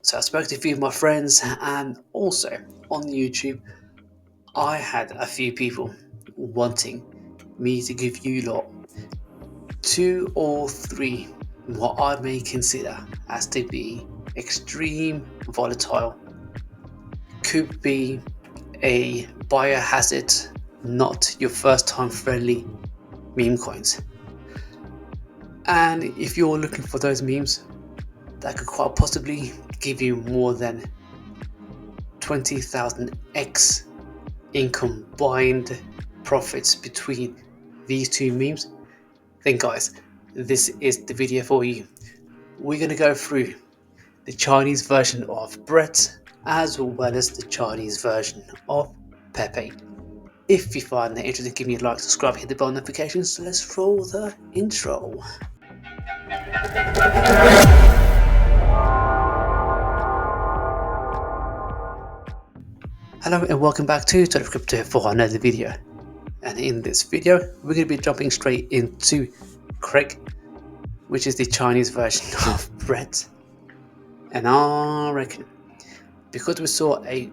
So I spoke to a few of my friends, and also on YouTube, I had a few people wanting me to give you lot two or three what I may consider as to be extreme volatile, could be a biohazard, not your first time friendly meme coins. And if you're looking for those memes that could quite possibly give you more than 20,000x in combined profits between these two memes, then guys, this is the video for you. We're going to go through the Chinese version of Brett as well as the Chinese version of Pepe. If you find that interesting, give me a like, subscribe, hit the bell notifications. So let's roll the intro. Hello and welcome back to Total Crypto for another video. And in this video, we're going to be jumping straight into Craig, which is the Chinese version of Brett. And I reckon, because we saw a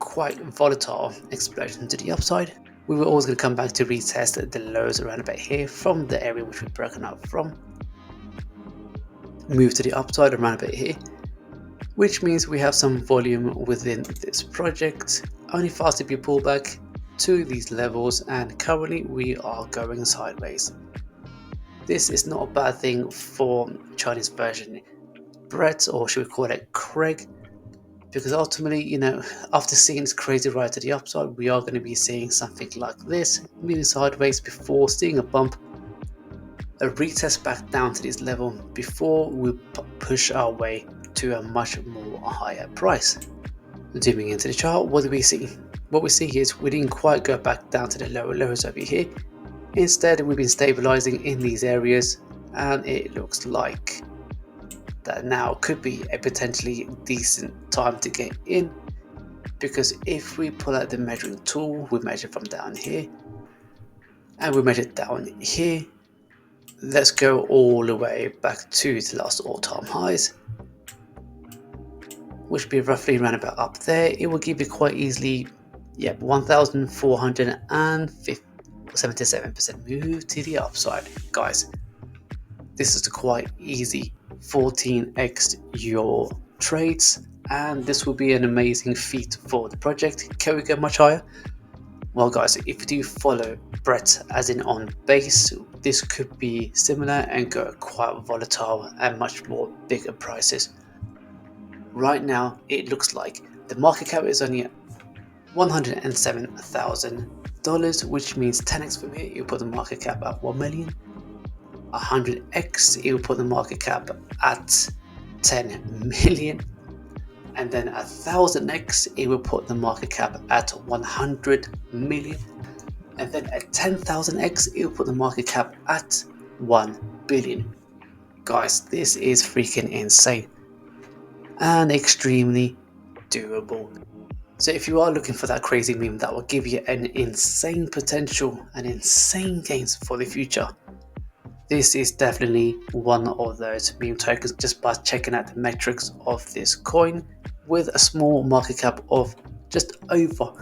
quite volatile explosion to the upside, we were always going to come back to retest the lows around about here from the area which we've broken up from, move to the upside around about here, which means we have some volume within this project, only fast if you pull back to these levels, and currently we are going sideways. This is not a bad thing for Chinese version Brett, or should we call it Craig, because ultimately, after seeing this crazy ride to the upside, we are going to be seeing something like this, moving sideways before seeing a bump, a retest back down to this level before we push our way to a much more higher price. Zooming into the chart, what do we see? What we see is we didn't quite go back down to the lower lows over here. Instead, we've been stabilizing in these areas, and it looks like that now could be a potentially decent time to get in, because if we pull out the measuring tool, we measure from down here and we measure down here. Let's go all the way back to the last all-time highs, which would be roughly around about up there. It will give you quite easily 1,477% move to the upside. Guys, this is a quite easy 14x your trades, and this will be an amazing feat for the project. Can we go much higher? Well guys, if you do follow Brett as in on base, this could be similar and go quite volatile and much more bigger prices. Right now it looks like the market cap is only at $107,000, which means 10x from here you put the market cap at 1 million. 100x it will put the market cap at 10 million, and then 1000x it will put the market cap at 100 million, and then at 10,000x it will put the market cap at 1 billion. Guys, this is freaking insane and extremely doable. So if you are looking for that crazy meme that will give you an insane potential and insane gains for the future, this is definitely one of those meme tokens, just by checking out the metrics of this coin with a small market cap of just over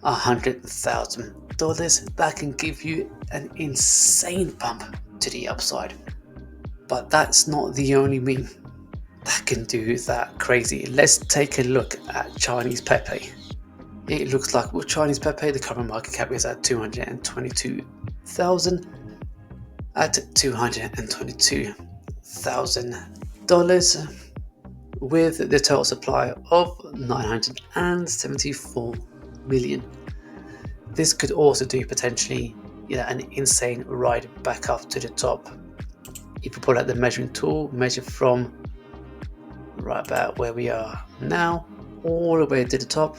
$100,000. That can give you an insane bump to the upside. But that's not the only meme that can do that crazy. Let's take a look at Chinese Pepe. It looks like with Chinese Pepe, the current market cap is at 222,000. At $222,000 with the total supply of 974 million. This could also do potentially an insane ride back up to the top. If you pull out the measuring tool, measure from right about where we are now all the way to the top,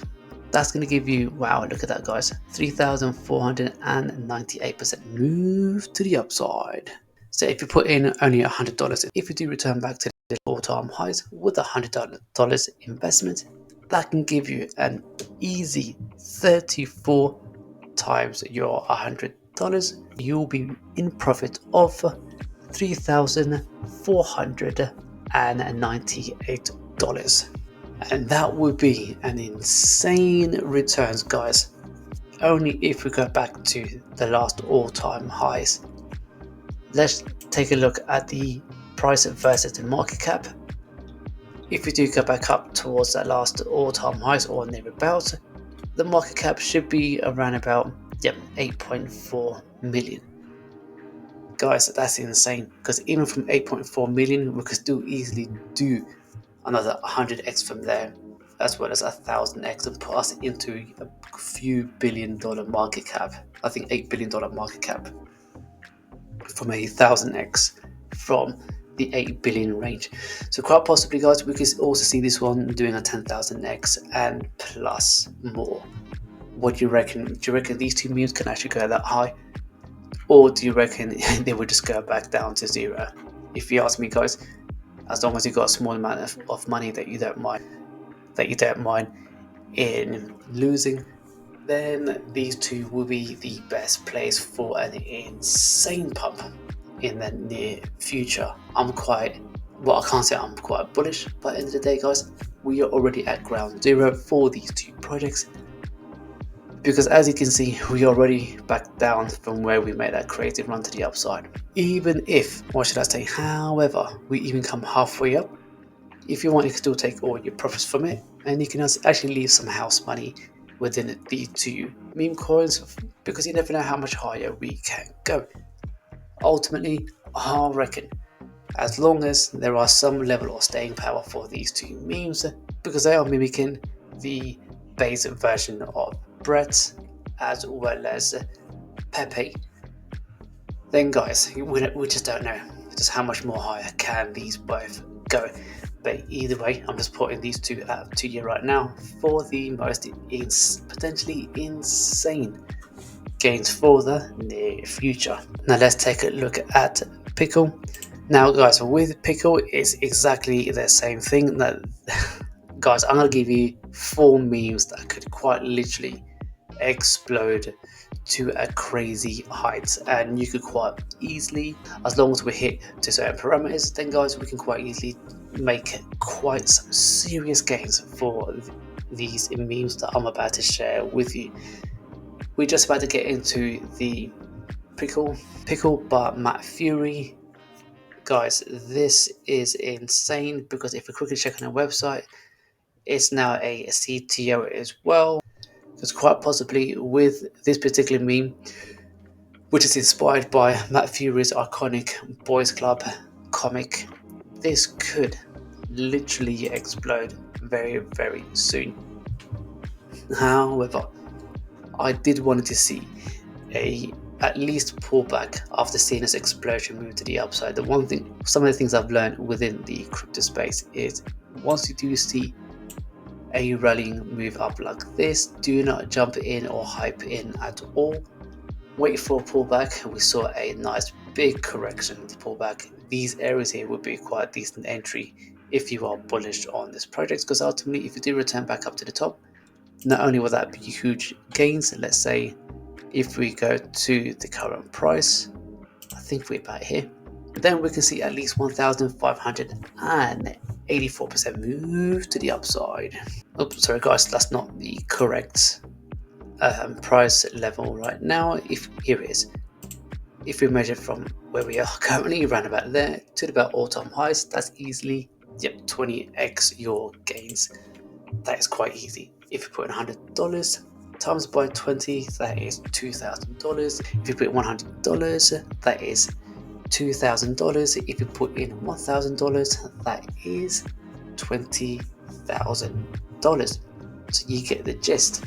that's going to give you, wow, look at that guys, 3,498% move to the upside. So if you put in only $100, if you do return back to the all-time highs with $100 investment, that can give you an easy 34 times your $100. You'll be in profit of $3,498 And that would be an insane returns, guys. Only if we go back to the last all-time highs. Let's take a look at the price versus the market cap. If we do go back up towards that last all-time highs or nearabouts, the market cap should be around about 8.4 million. Guys, that's insane, because even from 8.4 million we could still easily do another 100x from there, as well as 1000x, and put us into a few $1 billion market cap. I think $8 billion market cap from a 1000x from the 8 billion range. So quite possibly, guys, we could also see this one doing a 10,000x and plus more. What do you reckon? Do you reckon these two memes can actually go that high, or do you reckon they would just go back down to zero? If you ask me, guys, as long as you got a small amount of money that you don't mind in losing, then these two will be the best plays for an insane pump in the near future. I can't say I'm quite bullish, but at the end of the day, guys, we are already at ground zero for these two projects, because as you can see, we are already back down from where we made that creative run to the upside. Even if, what should I say, however, we even come halfway up, if you want, you can still take all your profits from it, and you can actually leave some house money within the two meme coins, because you never know how much higher we can go. Ultimately, I reckon, as long as there are some level of staying power for these two memes, because they are mimicking the base version of Brett as well as Pepe, then guys, we just don't know just how much more higher can these both go. But either way, I'm just putting these two out to you right now for the most potentially insane gains for the near future. Now let's take a look at Pickle. Now guys, with Pickle, it's exactly the same thing. That guys, I'm gonna give you 4 memes that could quite literally explode to a crazy height, and you could quite easily, as long as we hit to certain parameters, then guys, we can quite easily make quite some serious gains for these memes that I'm about to share with you. We're just about to get into the Pickle by Matt Fury. Guys, this is insane, because if we quickly check on our website, it's now a CTO as well. Because quite possibly with this particular meme, which is inspired by Matt Fury's iconic Boys Club comic, this could literally explode very, very soon. However, I did want to see at least pullback after seeing this explosion move to the upside. Some of the things I've learned within the crypto space is, once you do see a rallying move up like this, do not jump in or hype in at all. Wait for a pullback. We saw a nice big correction to pullback. These areas here would be quite a decent entry if you are bullish on this project, because ultimately, if you do return back up to the top, not only will that be huge gains, let's say if we go to the current price, I think we're about here, then we can see at least 1,584% move to the upside. Oops, sorry guys, that's not the correct price level right now. Here it is. If we measure from where we are currently, around about there, to about all-time highs, that's easily 20x your gains. That is quite easy. If you put in $100 times by 20, that is $2,000. If you put $100, that is $2,000. If you put in $1,000, that is $20,000. So you get the gist.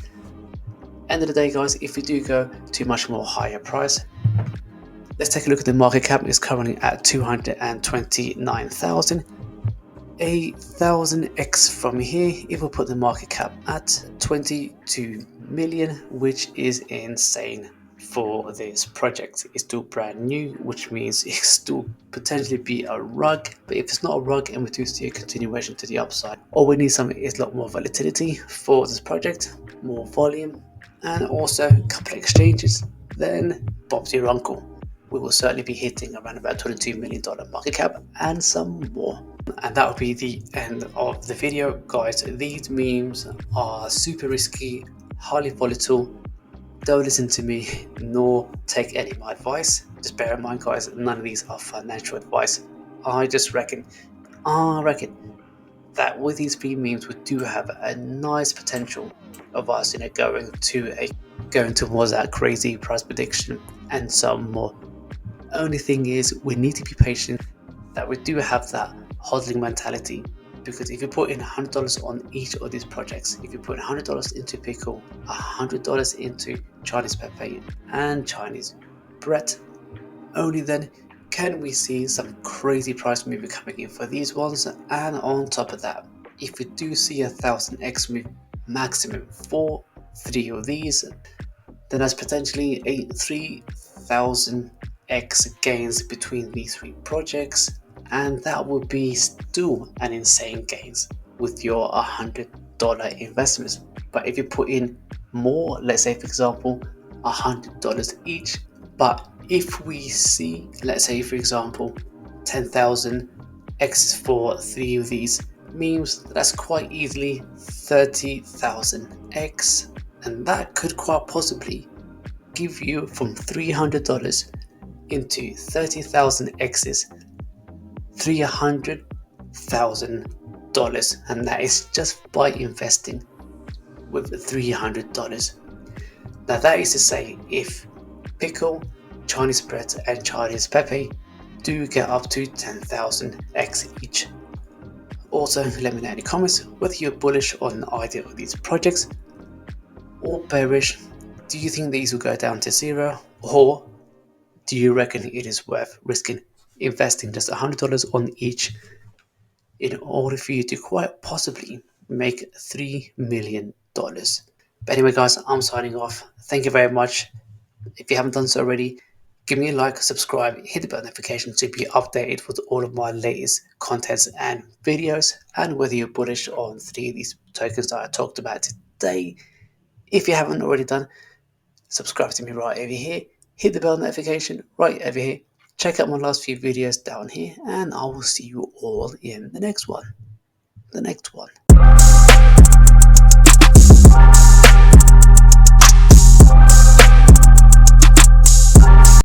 End of the day, guys, if we do go to much more higher price, let's take a look at the market cap. It's currently at 229,000. A 1000x from here, if we put the market cap at 22 million, which is insane for this project. It's still brand new, which means it still potentially be a rug. But if it's not a rug and we do see a continuation to the upside, all we need some is a lot more volatility for this project, more volume, and also a couple of exchanges, then Bob's your uncle. We will certainly be hitting around about $22 million market cap and some more. And that would be the end of the video, guys. These memes are super risky, highly volatile. Don't listen to me nor take any of my advice. Just bear in mind, guys, none of these are financial advice. I reckon that with these free memes we do have a nice potential of us, going towards that crazy price prediction and some more. Only thing is we need to be patient, that we do have that hodling mentality, because if you put in $100 on each of these projects, if you put $100 into Pickle, $100 into Chinese Pepe and Chinese Brett, only then can we see some crazy price movement coming in for these ones. And on top of that, if we do see 1000x move maximum for 3 of these, then that's potentially a 3000x gains between these 3 projects, and that would be still an insane gains with your $100 investments. But if you put in more, let's say for example $100 each, but if we see, let's say for example 10,000 x for 3 of these memes, that's quite easily 30,000x, and that could quite possibly give you from $300 into 30,000 x's $300,000, and that is just by investing with $300. Now that is to say, if Pickle, Chinese Bread and Chinese Pepe do get up to 10,000x each. Also, let me know in the comments whether you're bullish on either of these projects or bearish. Do you think these will go down to 0, or do you reckon it is worth risking investing just $100 on each in order for you to quite possibly make $3 million? But anyway, guys, I'm signing off. Thank you very much. If you haven't done so already, give me a like, subscribe, hit the bell notification to be updated with all of my latest contents and videos, and whether you're bullish on 3 of these tokens that I talked about today. If you haven't already done, subscribe to me right over here, hit the bell notification right over here, check out my last few videos down here, and I will see you all in the next one.